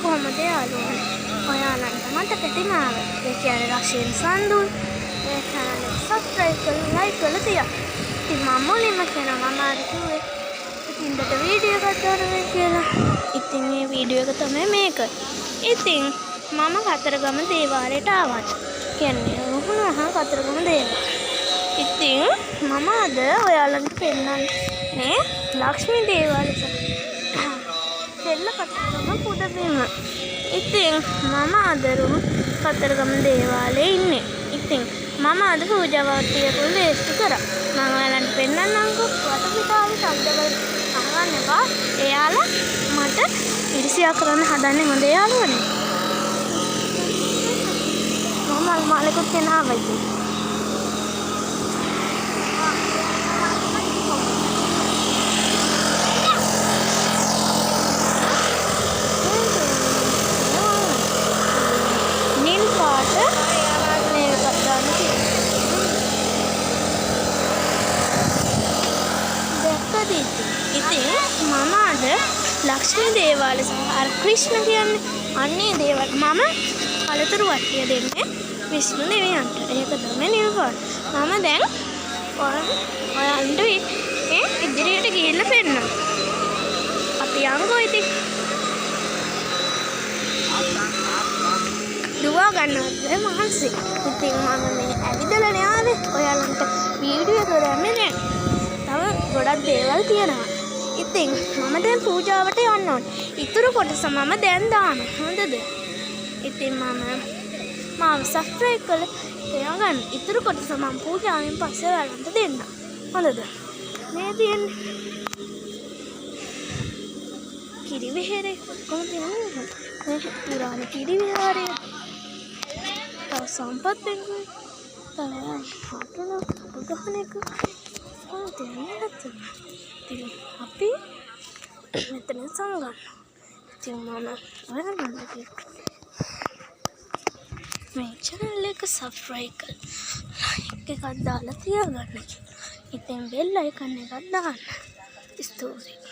කොහොමද යාළුවනේ? ඔයාලන්ට මතක තියනවාද? ඒ කියන්නේ රශීන් සන්දුල්. ඒ channel එක subscribe කරලා like කරලා තියන්න. ඉතින් මම මුලින්ම කියනවා මම අද කිව්වේ ඉතින්දට වීඩියෝ එකක් දාන්න කියලා. ඉතින් මේ වීඩියෝ එක තමයි මේක. ඉතින් මම කතරගම දේවාලයට ආවා. කියන්නේ උහුණහා කතරගම දේවාලය. ඉතින් මම අද ඔයාලන්ට පෙන්නන්නේ ලක්ෂ්මී දේවාලය දෙල්ල කතරගම පුදබිම. ඉතින් මම අද කතරගම දේවාලයේ ඉන්නේ. ඉතින් මම අද පූජාවක් තියපු ලේස්තු කරා. මම ඔයාලන්ට පෙන්නන්නම්කෝ වටපිටාවේ ශබ්දවල අහන්න එපා. එයාලා මට ඉරිසියා කරන්න හදන්නේ හොඳ යාළුවනේ. මම මාළෙකුත් කෙනාවා ඉතින්. නිල් පාට මේක දාන්න දැක්කද ඉතින් මම අද ලක්ෂ්මී දේවාලය සහ ක්‍රිෂ්ණ කියන්නේ අන්නේ දේවල් මම පළතුරු වට්ටිය දෙන්නේ විෂ්ණු දෙවියන්ට. ඒක තමයි නිල් පාට. මම දැන් ඔයාලන්ට මේ ඉදිරියට ගිහිල්ලා පෙන්නනවා. අපි යන්කෝ ඉතින්. දුවා ගන්නවද මහන්සි. ඉතින් මම මේ ඇවිදලා ආවේ ඔයාලන්ට වීඩියෝ කරන්නේ නෑ. තව ගොඩක් දේවල් තියෙනවා. ඉතින් මම දැන් පූජාවට යන්න ඕනේ. ඊටු කොටස මම දැන් දානවා. හොඳද? ඉතින් මම සබ්ස්ක්‍රයිබ් කරලා තියාගන්න. ඊටු කොටස මම පූජාවෙන් පස්සේ ඔයාලන්ට දෙන්න. හොඳද? මේ තියෙන්නේ කිරි විහෙරේ කොහොමද තියෙන්නේ? මේ පුරාණ කිරි විහාරය. තව සම්පත් බැංකුව. තව හටුන එක. ඉතින් අපි මෙතන සංගන්න. ඉතින් මම ඔයාලන්ට මේ channel එක subscribe කරලා like එකක් දාලා තියාගන්න. ඉතින් bell icon එකක් දාන්න. ස්තුතියි.